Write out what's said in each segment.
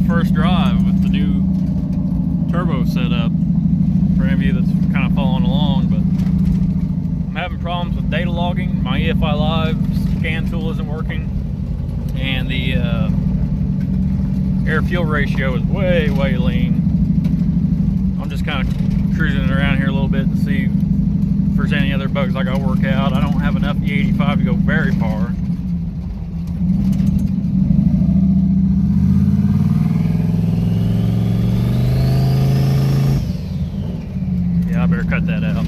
my first drive with the new turbo setup. For any of you that's kind of following along, but I'm having problems with data logging. My EFI Live scan tool isn't working, and the air fuel ratio is way lean. I'm just kind of cruising it around here a little bit to see if there's any other bugs I gotta work out. I don't have enough E85 to go very far. I better cut that out.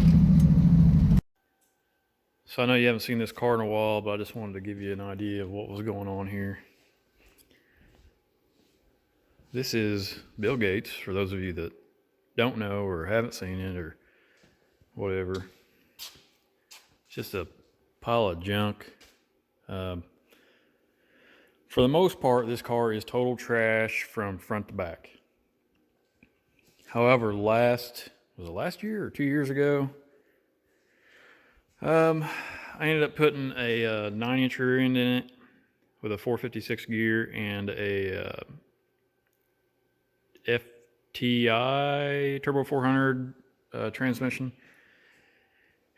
So I know you haven't seen this car in a while, but I just wanted to give you an idea of what was going on here. This is Bill Gates, for those of you that don't know or haven't seen it or whatever. It's just a pile of junk. For the most part, this car is total trash from front to back. However, was it last year or 2 years ago? I ended up putting a 9-inch rear end in it with a 456 gear and a FTI Turbo 400 transmission.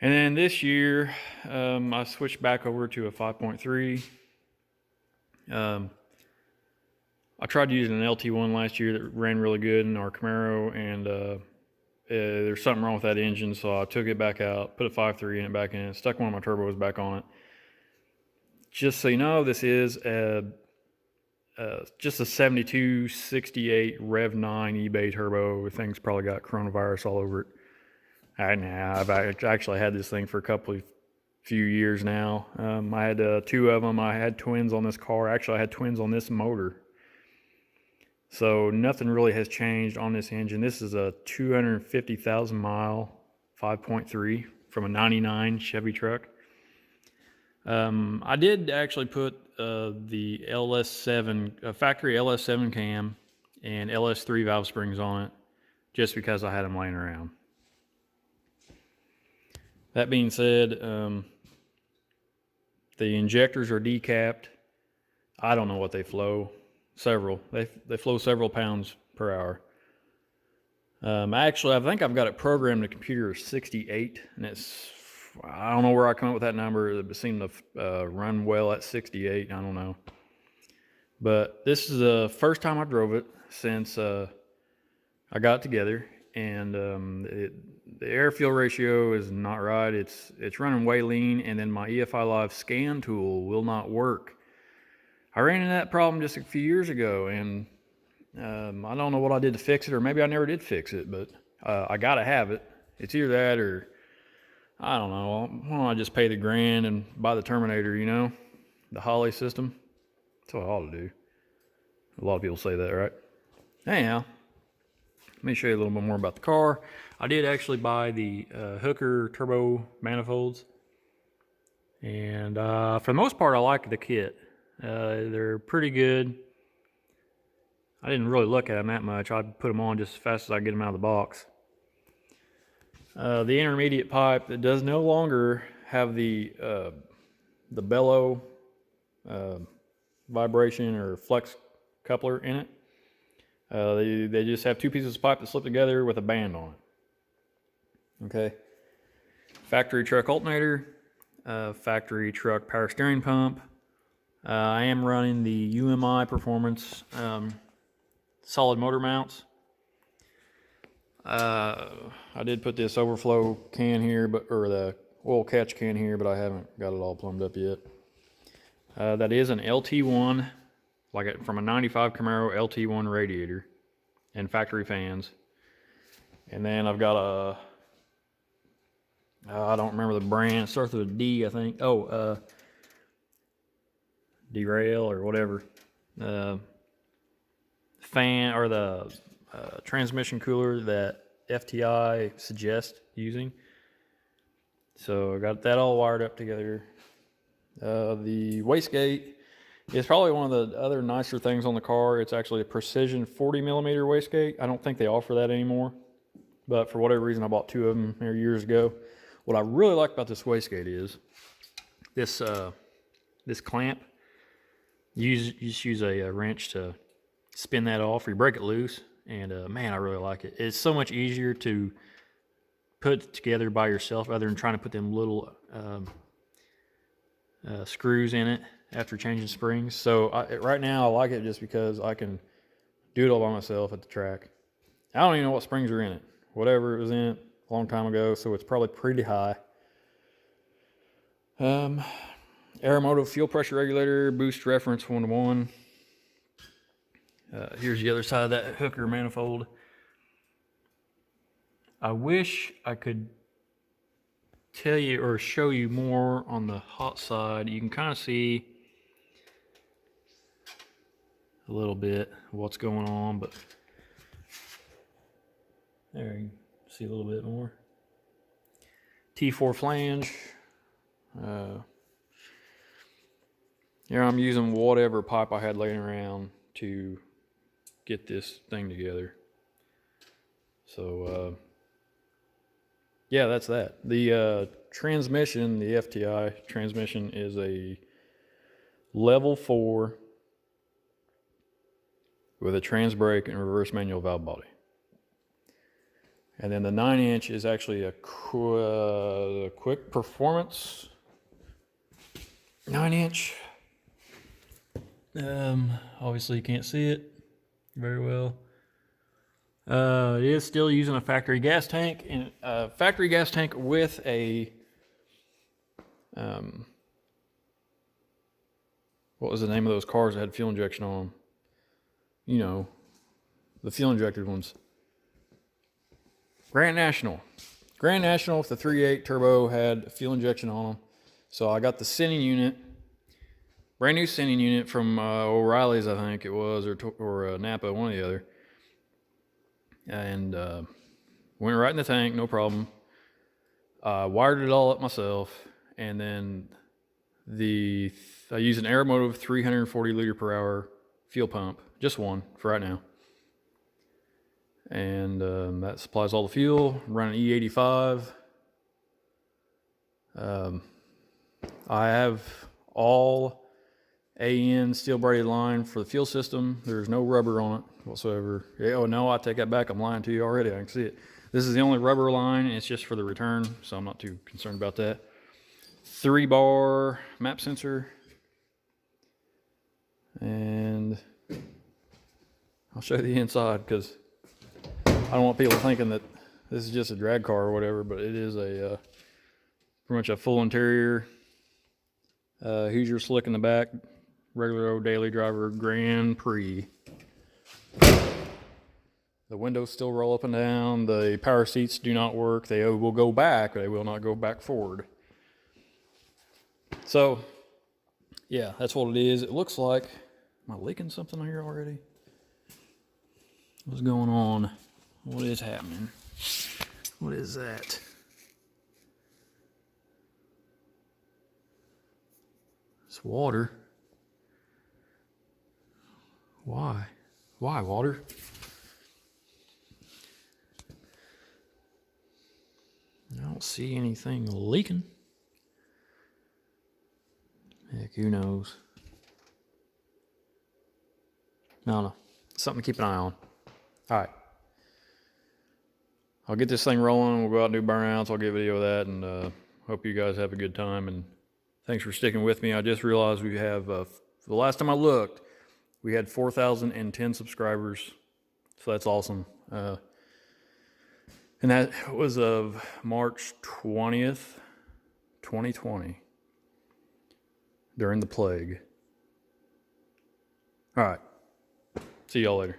And then this year, I switched back over to a 5.3. I tried using an LT1 last year that ran really good in our Camaro, and there's something wrong with that engine, so I took it back out, put a 5.3 in it back in it, stuck one of my turbos back on it. Just so you know, this is just a 7268 Rev 9 eBay turbo. The thing's probably got coronavirus all over it. I've actually had this thing for a few years now. I had 2 of them. I had twins on this car. Actually, I had twins on this motor. So nothing really has changed on this engine. This is a 250,000 mile 5.3 from a 99 Chevy truck. I did actually put the LS7, factory LS7 cam and LS3 valve springs on it just because I had them laying around. That being said, the injectors are decapped. I don't know what they flow. They flow several pounds per hour. Actually, I think I've got it programmed to computer 68, and I don't know where I come up with that number. It seemed to run well at 68. I don't know. But this is the first time I drove it since I got it together, and the air fuel ratio is not right. It's running way lean, and then my EFI Live scan tool will not work. I ran into that problem just a few years ago, and I don't know what I did to fix it, or maybe I never did fix it, but I gotta have it. It's either that or I don't know. Why don't I just pay the $1,000 and buy the Terminator, you know? The Holly system. That's what I ought to do. A lot of people say that, right? Anyhow, let me show you a little bit more about the car. I did actually buy the Hooker turbo manifolds. And for the most part, I like the kit. They're pretty good. I didn't really look at them that much. I put them on just as fast as I get them out of the box. The intermediate pipe that does no longer have the bellow vibration or flex coupler in it. They just have 2 pieces of pipe that slip together with a band on it. Okay. Factory truck alternator, factory truck power steering pump. I am running the UMI Performance solid motor mounts. I did put this overflow can here, or the oil catch can here, but I haven't got it all plumbed up yet. That is an LT1, from a 95 Camaro LT1 radiator and factory fans. And then I've got I don't remember the brand. It starts with a D, I think. Derail or whatever. Fan or the transmission cooler that FTI suggests using. So I got that all wired up together. The wastegate is probably one of the other nicer things on the car. It's actually a precision 40 millimeter wastegate. I don't think they offer that anymore, but for whatever reason I bought 2 of them years ago. What I really like about this wastegate is this clamp. You just use a wrench to spin that off, or you break it loose, and man, I really like it. It's so much easier to put together by yourself other than trying to put them little screws in it after changing springs. So right now I like it just because I can do it all by myself at the track. I don't even know what springs are in it. Whatever it was in it a long time ago, so it's probably pretty high. Aeromotive fuel pressure regulator, boost reference 1-to-1. Here's the other side of that hooker manifold. I wish I could tell you or show you more on the hot side. You can kind of see a little bit what's going on, but there you can see a little bit more. T4 flange. Here I'm using whatever pipe I had laying around to get this thing together. So yeah, that's that. The transmission, the FTI transmission, is a level 4 with a trans brake and reverse manual valve body. And then the 9-inch is actually a quick performance 9-inch. Obviously you can't see it very well. It is still using a factory gas tank, and a factory gas tank with a what was the name of those cars that had fuel injection on them? You know, the fuel injected ones. Grand National with the 3.8 turbo had fuel injection on them. So I got the sending unit, brand new sending unit from O'Reilly's, I think it was, or Napa, one or the other. And went right in the tank, no problem. Wired it all up myself, and then I use an Aeromotive 340 liter per hour fuel pump, just one for right now. And that supplies all the fuel. Running E85. I have all AN steel braided line for the fuel system. There's no rubber on it whatsoever. Oh no, I take that back. I'm lying to you already. I can see it. This is the only rubber line. It's just for the return, so I'm not too concerned about that. 3-bar map sensor. And I'll show you the inside because I don't want people thinking that this is just a drag car or whatever, but it is a pretty much a full interior. Hoosier slick in the back. Regular old daily driver Grand Prix. The windows still roll up and down. The power seats do not work. They will go back, but they will not go back forward. So, yeah, that's what it is. It looks like, am I leaking something here already? What's going on? What is happening? What is that? It's water. Why? Why water? I don't see anything leaking. Heck, who knows? No. Something to keep an eye on. All right. I'll get this thing rolling. We'll go out and do burnouts. I'll get a video of that, and hope you guys have a good time. And thanks for sticking with me. I just realized we have, the last time I looked, we had 4,010 subscribers. So that's awesome. And that was of March 20th, 2020, during the plague. All right. See y'all later.